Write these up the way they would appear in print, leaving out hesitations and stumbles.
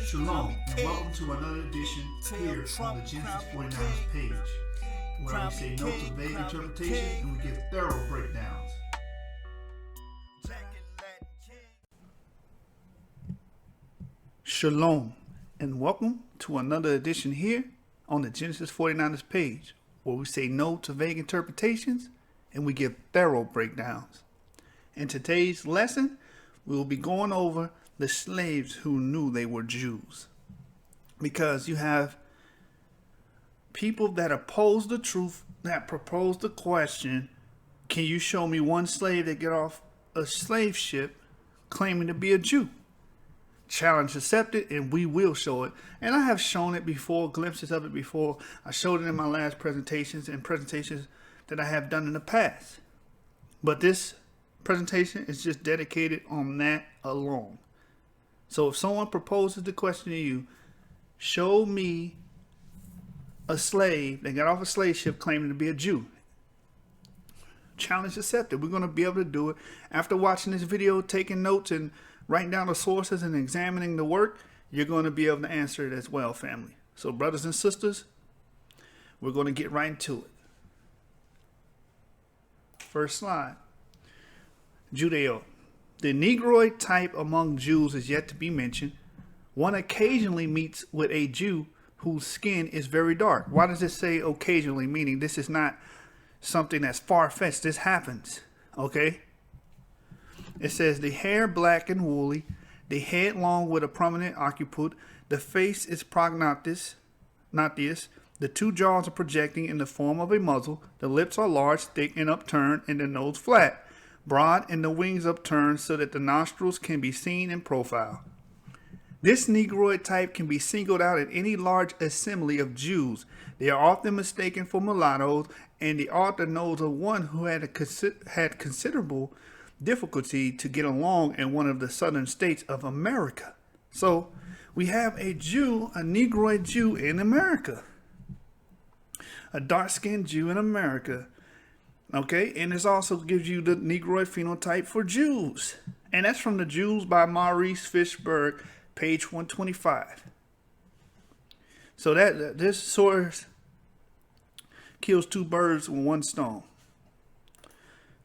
Shalom, and welcome to another edition here on the Genesis 49ers page, where we say no to vague interpretation and we give thorough breakdowns. Shalom, and welcome to another edition here on the Genesis 49ers page, where we say no to vague interpretations and we give thorough breakdowns. In today's lesson, we will be going over the slaves who knew they were Jews. Because you have people that oppose the truth, that propose the question, can you show me one slave that get off a slave ship claiming to be a Jew? Challenge accepted, and we will show it. And I have shown it before, glimpses of it before. I showed it in my last presentations and presentations that I have done in the past. But this presentation is just dedicated on that alone. So if someone proposes the question to you, show me a slave that got off a slave ship claiming to be a Jew. Challenge accepted. We're going to be able to do it. After watching this video, taking notes and writing down the sources and examining the work, you're going to be able to answer it as well, family. So brothers and sisters, we're going to get right into it. First slide. Judeo. The Negroid type among Jews is yet to be mentioned. One occasionally meets with a Jew whose skin is very dark. Why does it say occasionally? Meaning this is not something that's far-fetched. This happens. Okay? It says the hair black and woolly, the head long with a prominent occiput, the face is prognathous, the two jaws are projecting in the form of a muzzle, the lips are large, thick, and upturned, and the nose flat, broad, and the wings upturned so that the nostrils can be seen in profile. This Negroid type can be singled out at any large assembly of Jews. They are often mistaken for mulattoes, and the author knows of one who had considerable difficulty to get along in one of the southern states of America. So we have a Jew, a Negroid Jew in America. A dark-skinned Jew in America. Okay, and this also gives you the Negroid phenotype for Jews. And that's from the Jews by Maurice Fishberg, page 125. So this source kills two birds with one stone.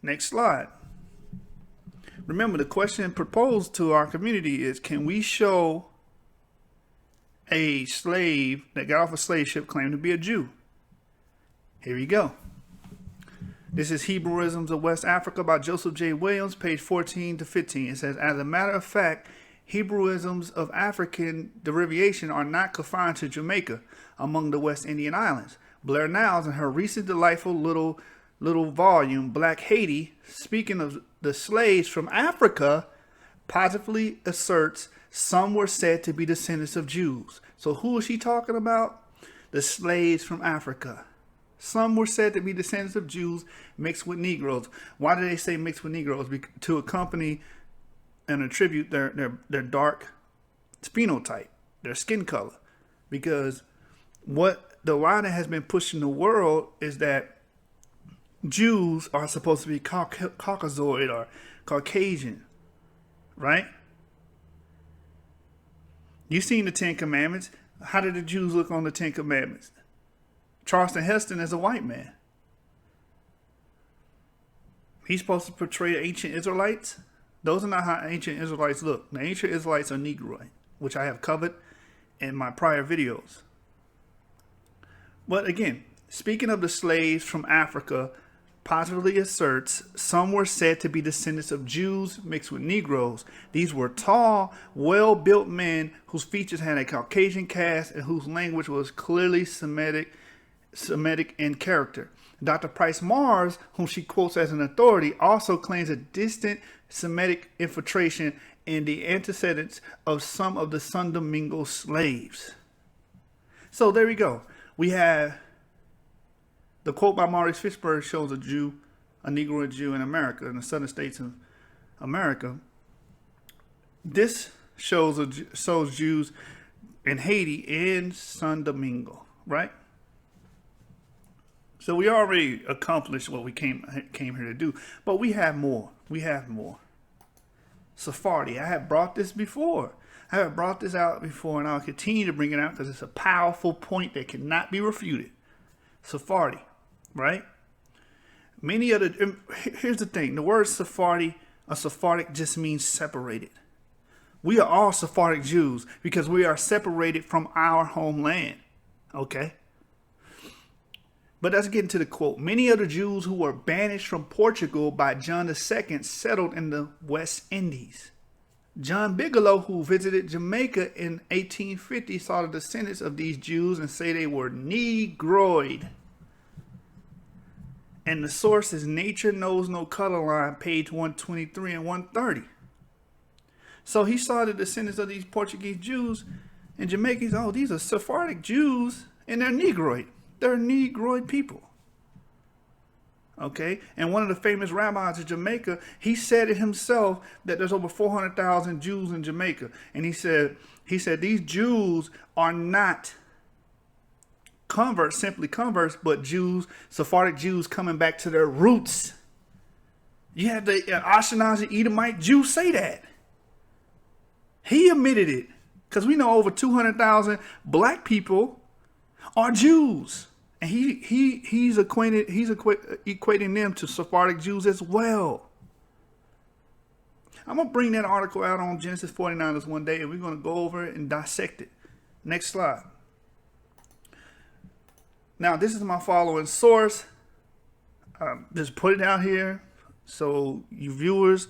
Next slide. Remember, the question proposed to our community is, can we show a slave that got off a slave ship claiming to be a Jew? Here we go. This is Hebrewisms of West Africa by Joseph J. Williams, page 14 to 15. It says, as a matter of fact, Hebrewisms of African derivation are not confined to Jamaica among the West Indian Islands. Blair Niles, in her recent delightful little volume, Black Haiti, speaking of the slaves from Africa, positively asserts some were said to be descendants of Jews. So who is she talking about? The slaves from Africa. Some were said to be descendants of Jews mixed with Negroes. Why do they say mixed with Negroes? To accompany and attribute their dark phenotype, their skin color. Because what the lie that has been pushed in the world is that Jews are supposed to be Caucasoid or Caucasian, right? You've seen the Ten Commandments. How did the Jews look on the Ten Commandments? Charleston Heston is a white man. He's supposed to portray the ancient Israelites. Those are not how ancient Israelites look. The ancient Israelites are Negroid, which I have covered in my prior videos. But again, speaking of the slaves from Africa, positively asserts some were said to be descendants of Jews mixed with Negroes. These were tall, well-built men whose features had a Caucasian cast and whose language was clearly Semitic in character. Dr. Price Mars, whom she quotes as an authority, also claims a distant Semitic infiltration in the antecedents of some of the San Domingo slaves. So there we go. We have the quote by Maurice Fishberg shows a Jew, a Negroid Jew in America, in the southern states of America. This shows Jews in Haiti and San Domingo, right? So we already accomplished what we came here to do, but we have more. Sephardi. I have brought this before. I have brought this out before, and I'll continue to bring it out because it's a powerful point that cannot be refuted. Sephardi, right? Many other. Here's the thing: the word Sephardi, or Sephardic, just means separated. We are all Sephardic Jews because we are separated from our homeland. Okay. But let's get into the quote. Many of the Jews who were banished from Portugal by John II settled in the West Indies. John Bigelow, who visited Jamaica in 1850, saw the descendants of these Jews and say they were Negroid. And the source is Nature Knows No Color Line, page 123 and 130. So he saw the descendants of these Portuguese Jews and Jamaicans. Oh, these are Sephardic Jews, and they're Negroid. They're Negroid people. Okay, and one of the famous rabbis of Jamaica, he said it himself that there's over 400,000 Jews in Jamaica, and he said these Jews are not converts, simply converts, but Jews, Sephardic Jews coming back to their roots. You have the Ashkenazi Edomite Jew say that. He admitted it because we know over 200,000 black people are Jews. And he's equating them to Sephardic Jews as well. I'm going to bring that article out on Genesis 49ers one day, and we're going to go over it and dissect it. Next slide. Now, this is my following source. Just put it out here. So you viewers,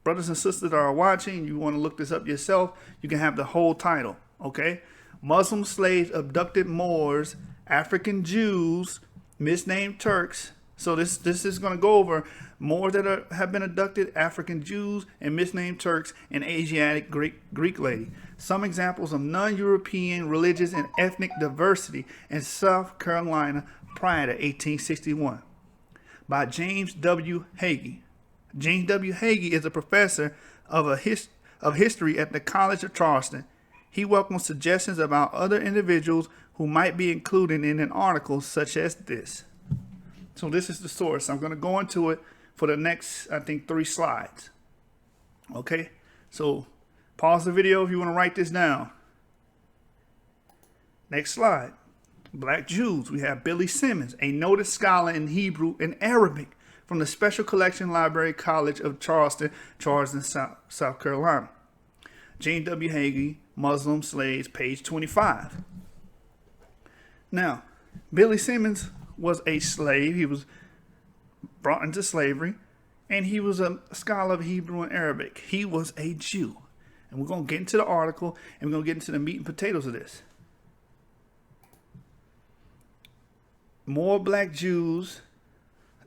brothers and sisters that are watching, you want to look this up yourself, you can have the whole title. Okay? Muslim slaves abducted Moors, African Jews, misnamed Turks. So this is going to go over Moors that have been abducted, African Jews, and misnamed Turks, and Asiatic Greek lady. Some examples of non-European religious and ethnic diversity in South Carolina prior to 1861. By James W. Hagee. James W. Hagee is a professor of history at the College of Charleston. He welcomes suggestions about other individuals who might be included in an article such as this. So this is the source. I'm going to go into it for the next, I think, 3 slides. Okay? So pause the video if you want to write this down. Next slide. Black Jews. We have Billy Simmons, a noted scholar in Hebrew and Arabic from the Special Collection Library College of Charleston, South Carolina. James W. Hagee, Muslim Slaves, page 25. Now, Billy Simmons was a slave. He was brought into slavery, and he was a scholar of Hebrew and Arabic. He was a Jew. And we're going to get into the article, and we're going to get into the meat and potatoes of this. More black Jews,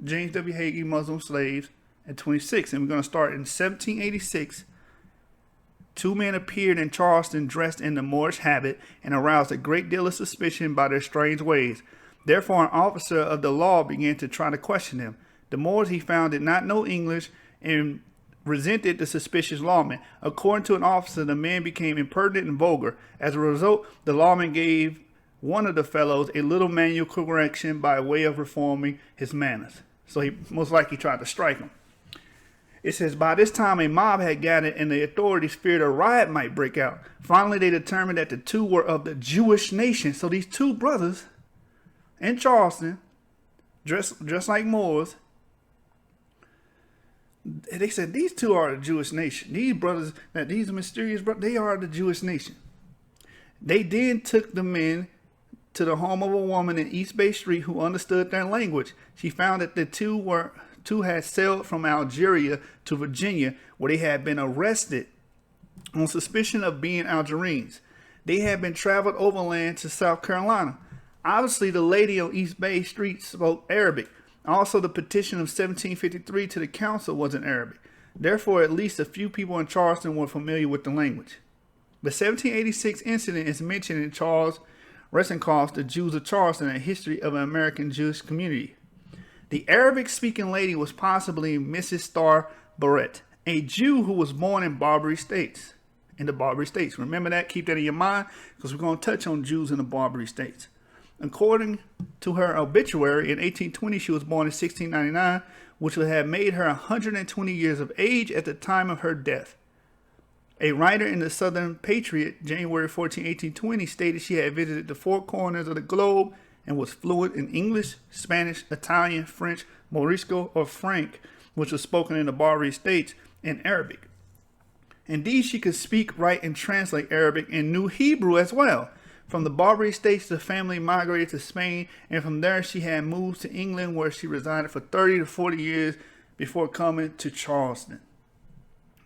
James W. Hagee, Muslim slaves, at 26. And we're going to start in 1786. 2 men appeared in Charleston dressed in the Moorish habit and aroused a great deal of suspicion by their strange ways. Therefore, an officer of the law began to try to question them. The Moors, he found, did not know English and resented the suspicious lawman. According to an officer, the man became impertinent and vulgar. As a result, the lawman gave one of the fellows a little manual correction by way of reforming his manners. So he most likely tried to strike him. It says, by this time a mob had gathered and the authorities feared a riot might break out. Finally, they determined that the two were of the Jewish nation. So these two brothers in Charleston, dressed like Moors, they said these two are the Jewish nation. These brothers, these mysterious brothers, they are the Jewish nation. They then took the men to the home of a woman in East Bay Street who understood their language. She found that the two had sailed from Algeria to Virginia, where they had been arrested on suspicion of being Algerians. They had been traveled overland to South Carolina. Obviously, the lady on East Bay Street spoke Arabic. Also, the petition of 1753 to the council was in Arabic. Therefore, at least a few people in Charleston were familiar with the language. The 1786 incident is mentioned in Charles Resenkoff's The Jews of Charleston, a history of an American Jewish community. The Arabic-speaking lady was possibly Mrs. Starr Barrett, a Jew who was born in Barbary States. In the Barbary States. Remember that? Keep that in your mind, because we're going to touch on Jews in the Barbary States. According to her obituary, in 1820, she was born in 1699, which would have made her 120 years of age at the time of her death. A writer in the Southern Patriot, January 14, 1820, stated she had visited the four corners of the globe and was fluent in English, Spanish, Italian, French, Morisco, or Frank, which was spoken in the Barbary States, and Arabic. Indeed, she could speak, write, and translate Arabic and knew Hebrew as well. From the Barbary States, the family migrated to Spain, and from there she had moved to England, where she resided for 30 to 40 years before coming to Charleston.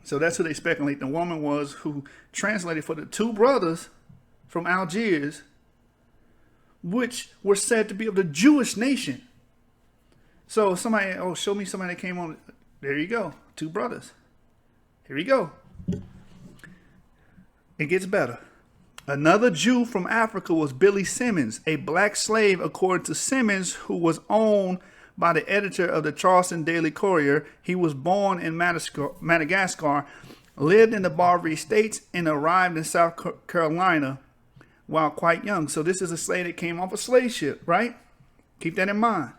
So that's who they speculate the woman was who translated for the two brothers from Algiers, which were said to be of the Jewish nation. So somebody, show me somebody that came on. There you go. Two brothers. Here we go. It gets better. Another Jew from Africa was Billy Simmons, a black slave, according to Simmons, who was owned by the editor of the Charleston Daily Courier. He was born in Madagascar, lived in the Barbary States, and arrived in South Carolina while quite young. So this is a slave that came off a slave ship, right? Keep that in mind.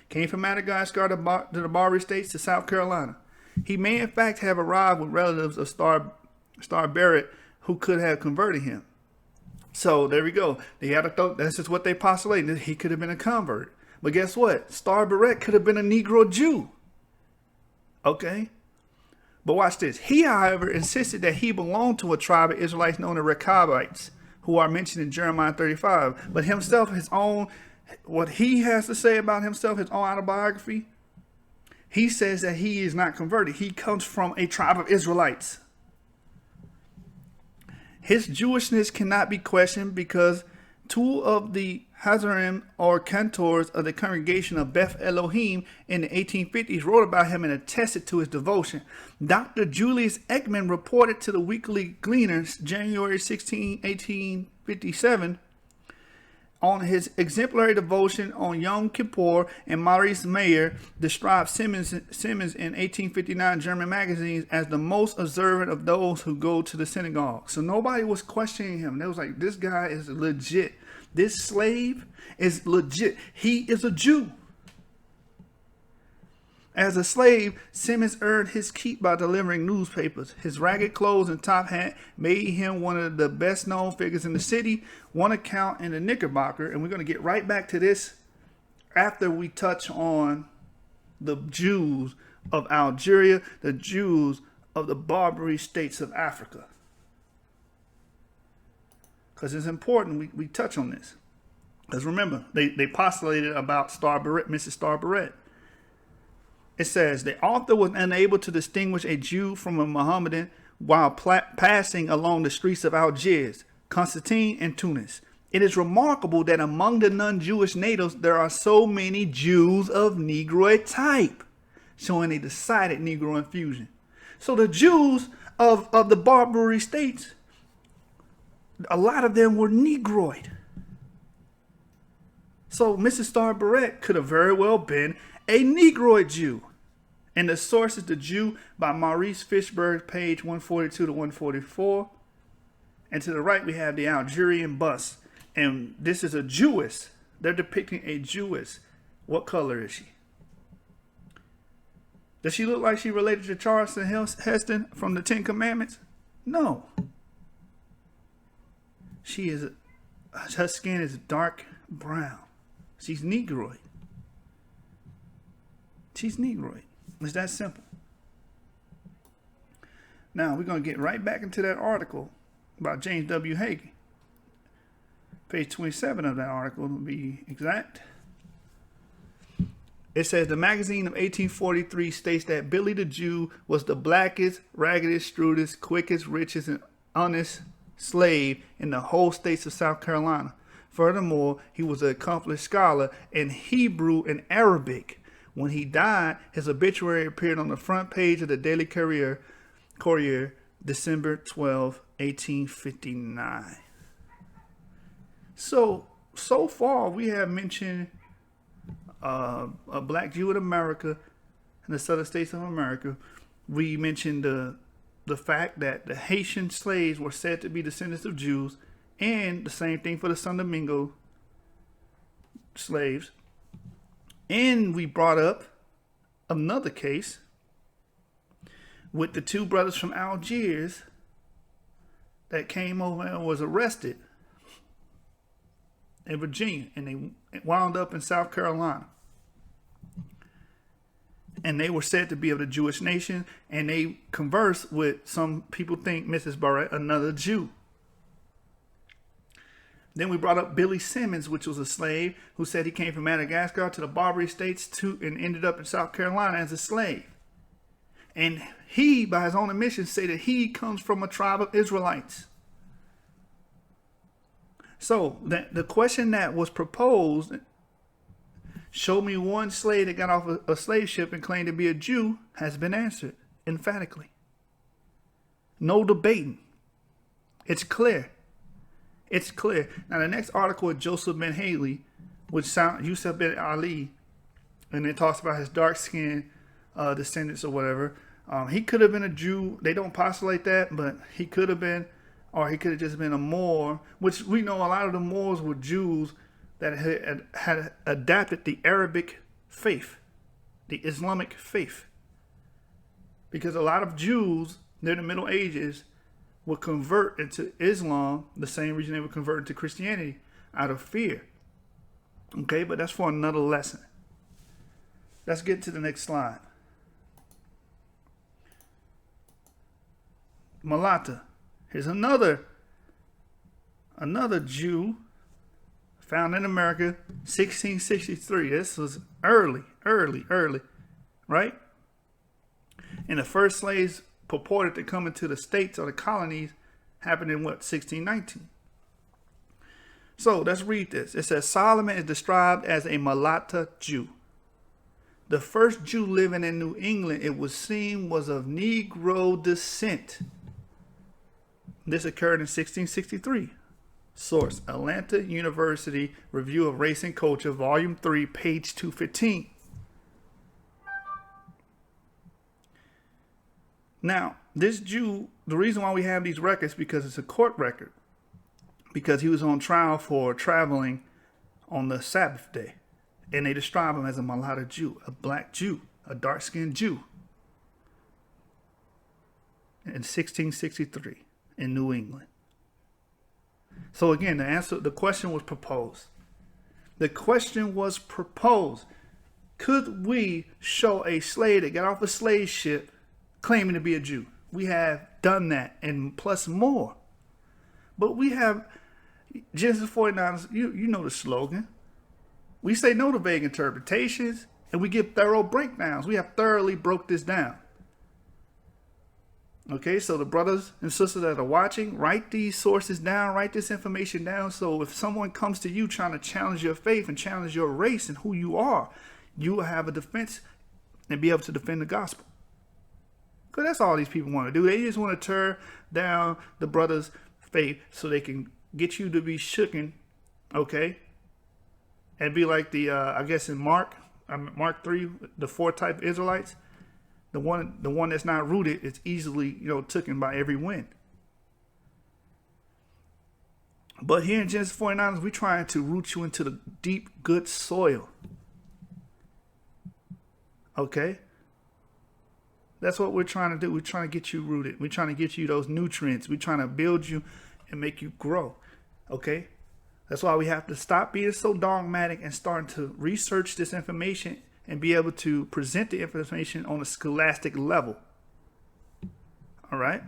Came from Madagascar to the Barbary States to South Carolina. He may in fact have arrived with relatives of Star Barrett who could have converted him. So there we go. They had a thought. This is what they postulated. He could have been a convert. But guess what? Star Barrett could have been a Negroid Jew. Okay. But watch this. He, however, insisted that he belonged to a tribe of Israelites known as Maccabeestv, who are mentioned in Jeremiah 35. But himself, his own, what he has to say about himself, his own autobiography, he says that he is not converted. He comes from a tribe of Israelites. His Jewishness cannot be questioned because two of the Hazarim, or cantors of the congregation of Beth Elohim in the 1850s, wrote about him and attested to his devotion. Dr. Julius Ekman reported to the Weekly Gleaner, January 16, 1857, on his exemplary devotion on Yom Kippur, and Maurice Mayer described Simmons in 1859 German magazines as the most observant of those who go to the synagogue. So nobody was questioning him. They was like, this guy is legit. This slave is legit. He is a Jew. As a slave, Simmons earned his keep by delivering newspapers. His ragged clothes and top hat made him one of the best known figures in the city. One account in the Knickerbocker, and we're going to get right back to this after we touch on the Jews of Algeria, the Jews of the Barbary States of Africa. Because it's important we touch on this. Because remember, they postulated about Mrs. Star Barrett. It says, the author was unable to distinguish a Jew from a Mohammedan while passing along the streets of Algiers, Constantine, and Tunis. It is remarkable that among the non-Jewish natives, there are so many Jews of Negroid type, showing a decided Negro infusion. So the Jews of the Barbary States, a lot of them were Negroid. So Mrs. Star Barrett could have very well been a Negroid Jew. And the source is The Jew by Maurice Fishberg, page 142 to 144. And to the right, we have the Algerian bust. And this is a Jewess. They're depicting a Jewess. What color is she? Does she look like she related to Charleston Heston from the Ten Commandments? No. Her skin is dark brown. She's Negroid. She's Negroid. It's that simple. Now, we're going to get right back into that article about James W. Hagee. Page 27 of that article, to be exact. It says, the magazine of 1843 states that Billy the Jew was the blackest, raggedest, shrewdest, quickest, richest, and honest slave in the whole states of South Carolina. Furthermore, he was an accomplished scholar in Hebrew and Arabic. When he died, his obituary appeared on the front page of the Daily Courier, December 12, 1859. So far we have mentioned a black Jew in America in the southern states of America. We mentioned the fact that the Haitian slaves were said to be descendants of Jews, and the same thing for the San Domingo slaves. And we brought up another case with the two brothers from Algiers that came over and was arrested in Virginia, and they wound up in South Carolina. And they were said to be of the Jewish nation, and they conversed with, some people think, Mrs. Barrett, another Jew. Then we brought up Billy Simmons, which was a slave who said he came from Madagascar to the Barbary States and ended up in South Carolina as a slave. And he, by his own admission, said that he comes from a tribe of Israelites. So the question that was proposed, show me one slave that got off a slave ship and claimed to be a Jew, has been answered emphatically. No debating. It's clear. It's clear. Now, the next article is Joseph Ben Haley, which sound Yusuf Ben Ali, and it talks about his dark skin descendants or whatever. He could have been a Jew. They don't postulate that, but he could have been, or he could have just been a Moor, which we know a lot of the Moors were Jews that had adapted the Arabic faith, the Islamic faith. Because a lot of Jews during the Middle Ages would convert into Islam the same reason they would convert into Christianity, out of fear. Okay, but that's for another lesson. Let's get to the next slide. Mulatto. Here's another Jew found in America, 1663. This was early, right? And the first slaves purported to come into the states or the colonies happened in what, 1619. So let's read this. It says Solomon is described as a mulatto Jew. The first Jew living in New England, it was seen, was of Negro descent. This occurred in 1663. Source, Atlanta University Review of Race and Culture, Volume 3, page 215. Now, this Jew, the reason why we have these records, because it's a court record. Because he was on trial for traveling on the Sabbath day. And they describe him as a mulatto Jew, a black Jew, a dark-skinned Jew. In 1663 in New England. So again, the question was proposed. The question was proposed. Could we show a slave that got off a slave ship claiming to be a Jew? We have done that, and plus more. But we have Genesis 49, you know the slogan. We say no to vague interpretations, and we give thorough breakdowns. We have thoroughly broke this down. Okay, so the brothers and sisters that are watching, write these sources down, write this information down. So if someone comes to you trying to challenge your faith and challenge your race and who you are, you will have a defense and be able to defend the gospel. Because that's all these people want to do. They just want to tear down the brothers' faith so they can get you to be shooken, okay? And be like the, I guess in Mark 3, the 4 type of Israelites. The one that's not rooted is easily, taken by every wind. But here in Genesis 49, we're trying to root you into the deep, good soil. Okay? That's what we're trying to do. We're trying to get you rooted. We're trying to get you those nutrients. We're trying to build you and make you grow. Okay? That's why we have to stop being so dogmatic and starting to research this information and be able to present the information on a scholastic level. All right?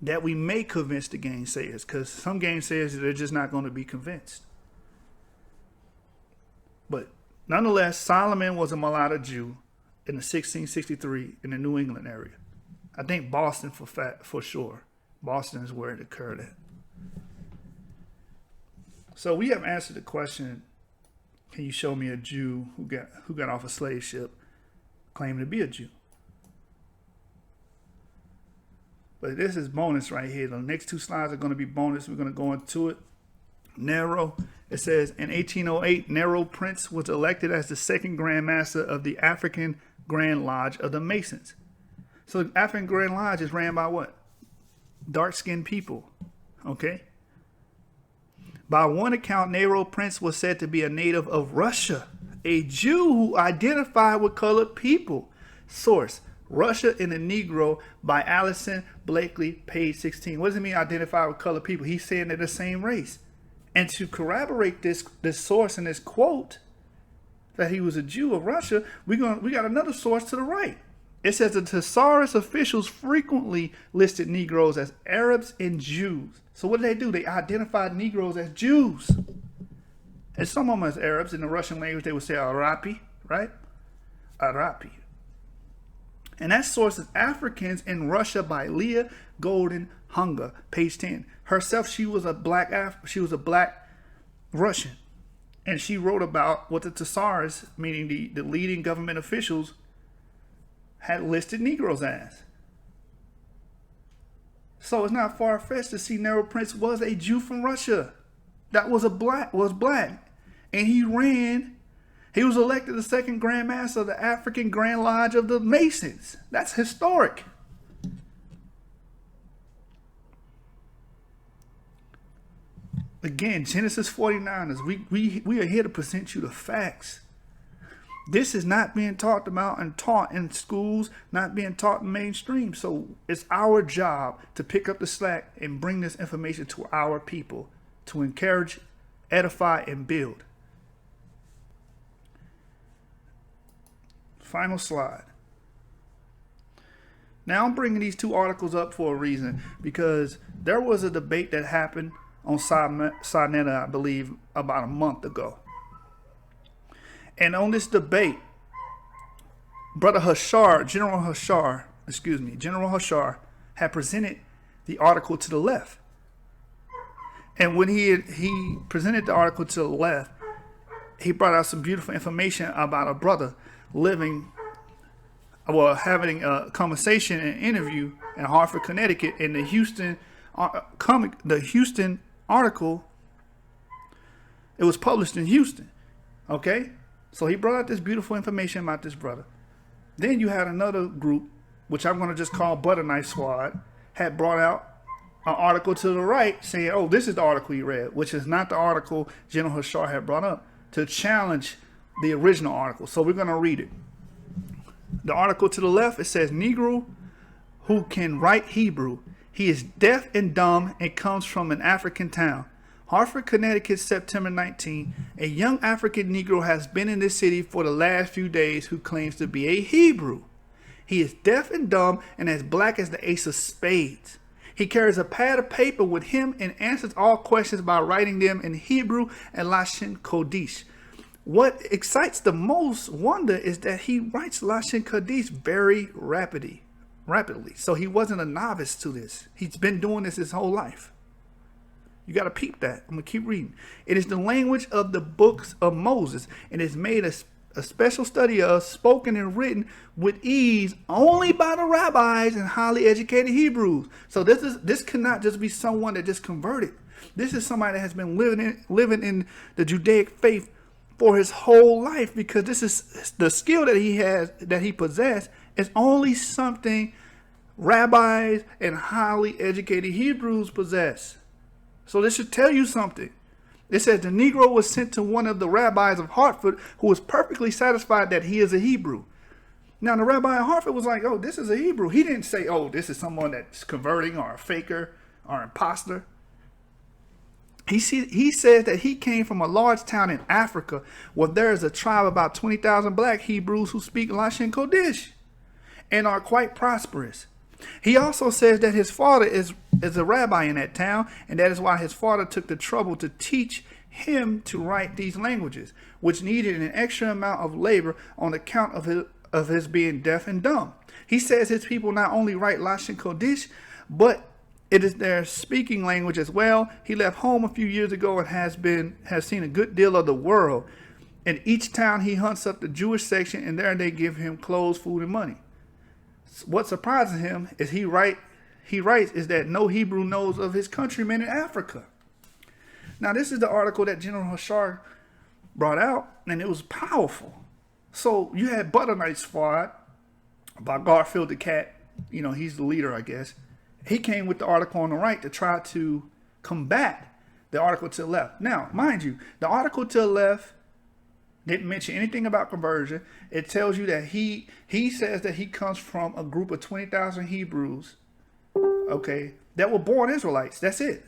That we may convince the gainsayers, because some gainsayers, they're just not going to be convinced. But nonetheless, Solomon was a mulatto Jew in the 1663 in the New England area. I think Boston for sure. Boston is where it occurred at. So we have answered the question, can you show me a Jew who got off a slave ship claiming to be a Jew? But this is bonus right here. The next 2 slides are going to be bonus. We're going to go into it. Nero, it says, in 1808, Nero Prince was elected as the 2nd Grand Master of the African Grand Lodge of the Masons. So the African Grand Lodge is ran by what? Dark-skinned people. Okay? By one account, Nero Prince was said to be a native of Russia, a Jew who identified with colored people. Source, Russia and the Negro by Allison Blakely, page 16. What does it mean identify with colored people? He's saying they're the same race. And to corroborate this source and this quote that he was a Jew of Russia, we got another source to the right. It says the Tsarist officials frequently listed Negroes as Arabs and Jews. So what do? They identified Negroes as Jews. And some of them as Arabs. In the Russian language, they would say Arapi, right? Arapi. And that source is Africans in Russia by Leah Golden Hunger, page 10. Herself, she was a black Russian. And she wrote about what the Tsars, meaning the leading government officials, had listed Negroes as. So it's not far-fetched to see Nero Prince was a Jew from Russia that was black. And he was elected the second Grand Master of the African Grand Lodge of the Masons. That's historic. Again, Genesis 49 is we are here to present you the facts. This is not being talked about and taught in schools, not being taught in mainstream. So it's our job to pick up the slack and bring this information to our people to encourage, edify, and build. Final slide. Now I'm bringing these two articles up for a reason, because there was a debate that happened on Sonetta, I believe, about a month ago. And on this debate, General Hashar had presented the article to the left. And when he presented the article to the left, he brought out some beautiful information about a brother having a conversation and interview in Hartford, Connecticut, in the Houston article. It was published in Houston. Okay? So he brought out this beautiful information about this brother. Then you had another group, which I'm going to just call Butter Knife Squad, had brought out an article to the right saying, oh, this is the article you read, which is not the article General Hashar had brought up, to challenge the original article. So we're going to read it. The article to the left, it says, Negro who can write Hebrew. He is deaf and dumb and comes from an African town. Hartford, Connecticut, September 19. A young African Negro has been in this city for the last few days who claims to be a Hebrew. He is deaf and dumb and as black as the ace of spades. He carries a pad of paper with him and answers all questions by writing them in Hebrew and Lashon Kodesh. What excites the most wonder is that he writes Lashon Kodesh very rapidly. So he wasn't a novice to this. He's been doing this his whole life. You got to peep that. I'm going to keep reading. It is the language of the books of Moses, and is made a special study of, spoken and written with ease only by the rabbis and highly educated Hebrews. So this cannot just be someone that just converted. This is somebody that has been living in the Judaic faith for his whole life, because this is the skill that he possessed is only something rabbis and highly educated Hebrews possess. So this should tell you something. It says the Negro was sent to one of the rabbis of Hartford who was perfectly satisfied that he is a Hebrew. Now the rabbi of Hartford was like, oh, this is a Hebrew. He didn't say, oh, this is someone that's converting or a faker or imposter. He says that he came from a large town in Africa where there is a tribe of about 20,000 black Hebrews who speak Lashon Kodesh and are quite prosperous. He also says that his father is a rabbi in that town, and that is why his father took the trouble to teach him to write these languages, which needed an extra amount of labor on account of his being deaf and dumb. He says his people not only write Lashon Kodesh, but it is their speaking language as well. He left home a few years ago and has seen a good deal of the world. In each town, he hunts up the Jewish section, and there they give him clothes, food, and money. What surprises him is he writes is that no Hebrew knows of his countrymen in Africa. Now, this is the article that General Hashar brought out, and it was powerful. So you had Butter Knife Squad by Garfield the Cat. You know, he's the leader, I guess. He came with the article on the right to try to combat the article to the left. Now, mind you, the article to the left Didn't mention anything about conversion. It tells you that he says that he comes from a group of 20,000 Hebrews, okay, that were born Israelites. That's it.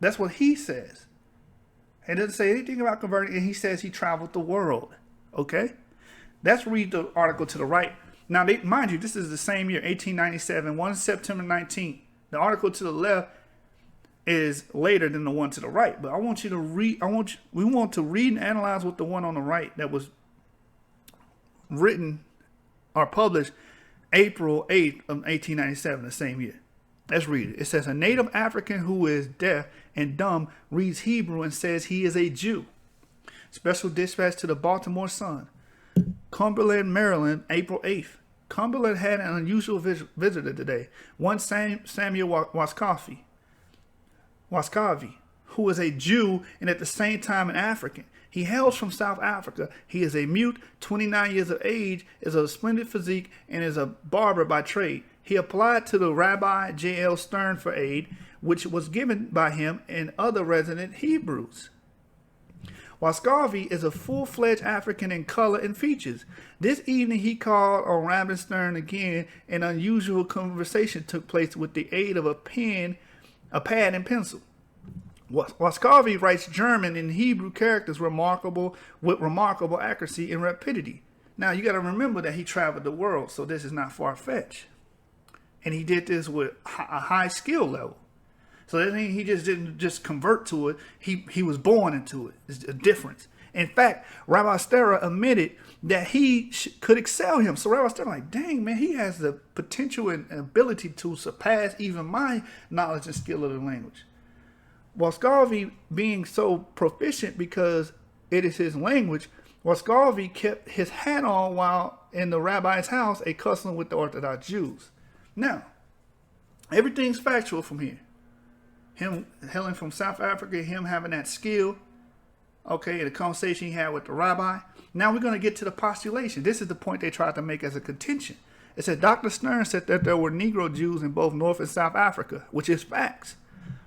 That's what he says. It doesn't say anything about converting, and he says he traveled the world. Okay? Let's read the article to the right. Now, mind you, this is the same year, 1897, 1 September 19th. The article to the left is later than the one to the right, but I want you to read. We want to read and analyze what the one on the right that was written or published April 8th of 1897, the same year. Let's read it. It says, a native African who is deaf and dumb reads Hebrew and says he is a Jew. Special dispatch to the Baltimore Sun. Cumberland, Maryland, April 8th. Cumberland had an unusual visitor today. One Samuel Wascofy, who is a Jew and at the same time an African. He hails from South Africa. He is a mute, 29 years of age, is of splendid physique, and is a barber by trade. He applied to the Rabbi J.L. Stern for aid, which was given by him and other resident Hebrews. Wascofy is a full-fledged African in color and features. This evening he called on Rabbi Stern again. An unusual conversation took place with the aid of a pad and pencil. Wascofy writes German and Hebrew characters with remarkable accuracy and rapidity. Now, you got to remember that he traveled the world, so this is not far-fetched. And he did this with a high skill level. So that means he just didn't just convert to it. He was born into it. It's a difference. In fact, Rabbi Stern admitted that he could excel him. So Rabbi Stern like, dang, man, he has the potential and ability to surpass even my knowledge and skill of the language. Wascofy being so proficient because it is his language, Wascofy kept his hat on while in the rabbi's house, a custom with the Orthodox Jews. Now, everything's factual from here. Him hailing from South Africa, him having that skill, okay, the conversation he had with the rabbi. Now we're going to get to the postulation. This is the point they tried to make as a contention. It said Dr. Stern said that there were Negroid Jews in both North and South Africa, which is facts.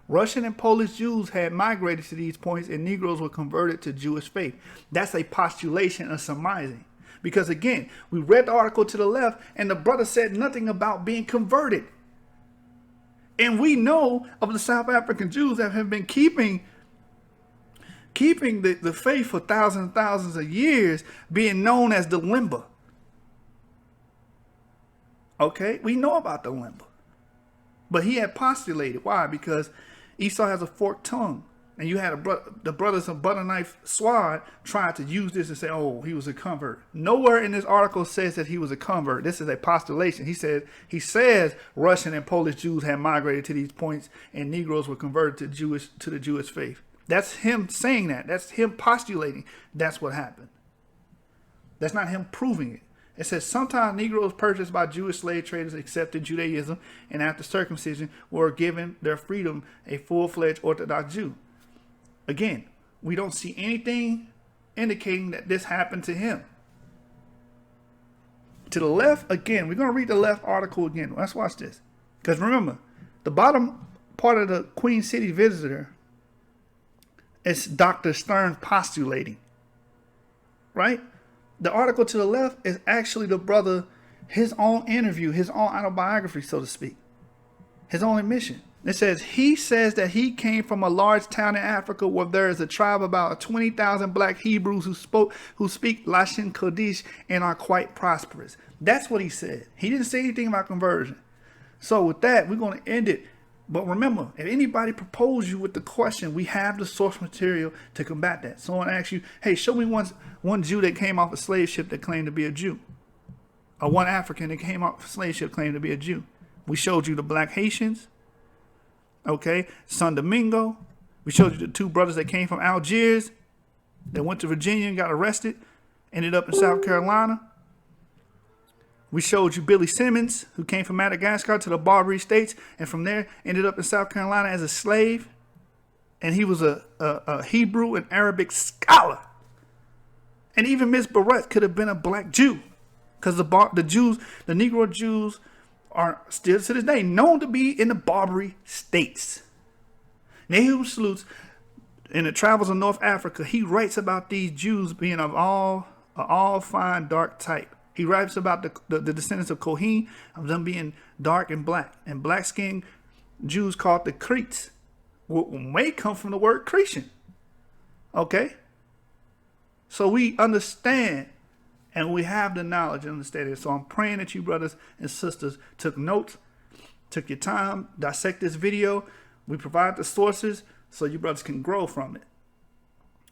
Russian and Polish Jews had migrated to these points and Negroes were converted to Jewish faith. That's a postulation of surmising. Because again, we read the article to the left and the brother said nothing about being converted. And we know of the South African Jews that have been keeping the faith for thousands and thousands of years, being known as the Limba. Okay, we know about the Limba. But he had postulated. Why? Because Esau has a forked tongue. And you had the brothers of butter knife sword tried to use this and say, oh, he was a convert. Nowhere in this article says that he was a convert. This is a postulation. He says Russian and Polish Jews had migrated to these points and Negroes were converted to the Jewish faith. That's him saying that. That's him postulating. That's what happened. That's not him proving it. It says sometimes Negroes purchased by Jewish slave traders accepted Judaism and after circumcision were given their freedom a full-fledged Orthodox Jew. Again, we don't see anything indicating that this happened to him. To the left, again, we're going to read the left article again. Let's watch this. Because remember, the bottom part of the Queen City Visitor is Dr. Stern postulating. Right? The article to the left is actually the brother, his own interview, his own autobiography, so to speak. His own admission. It says, he says that he came from a large town in Africa where there is a tribe of about 20,000 black Hebrews who speak Lashon Kodesh and are quite prosperous. That's what he said. He didn't say anything about conversion. So with that, we're going to end it. But remember, if anybody proposes you with the question, we have the source material to combat that. Someone asks you, hey, show me one Jew that came off a slave ship that claimed to be a Jew. Or one African that came off a slave ship claimed to be a Jew. We showed you the black Haitians. Okay, San Domingo. We showed you the two brothers that came from Algeria that went to Virginia and got arrested, ended up in South Carolina. We showed you Billy Simmons, who came from Madagascar to the Barbary States, and from there ended up in South Carolina as a slave. And he was a Hebrew and Arabic scholar. And even Miss Barrett could have been a black Jew, because the Jews, the Negroid Jews, are still to this day known to be in the Barbary States. Nehum salutes in the travels of North Africa, he writes about these Jews being of all fine dark type. He writes about the descendants of Kohen, of them being dark and black skinned Jews called the Cretes, may come from the word Cretan. Okay? So we understand and we have the knowledge and understanding. So I'm praying that you brothers and sisters took notes, took your time, dissect this video. We provide the sources so you brothers can grow from it.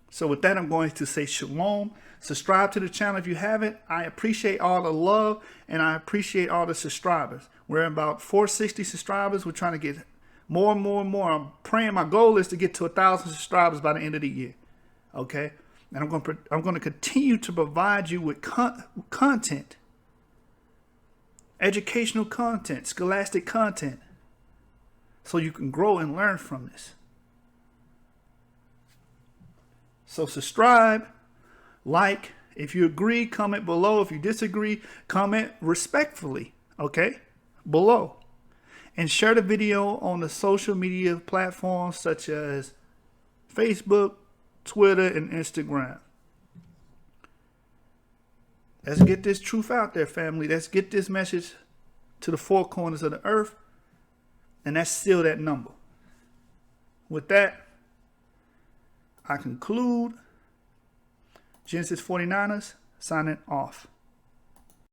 So with that, I'm going to say shalom. Subscribe to the channel if you haven't. I appreciate all the love and I appreciate all the subscribers. We're about 460 subscribers. We're trying to get more and more and more. I'm praying my goal is to get to 1,000 subscribers by the end of the year. Okay? And I'm going to continue to provide you with content, educational content, scholastic content, so you can grow and learn from this. So subscribe, like. If you agree, comment below. If you disagree, comment respectfully, okay, below. And share the video on the social media platforms such as Facebook, Twitter, and Instagram. Let's get this truth out there, family. Let's get this message to the four corners of the earth. And that's still that number. With that, I conclude. Genesis 49ers signing off.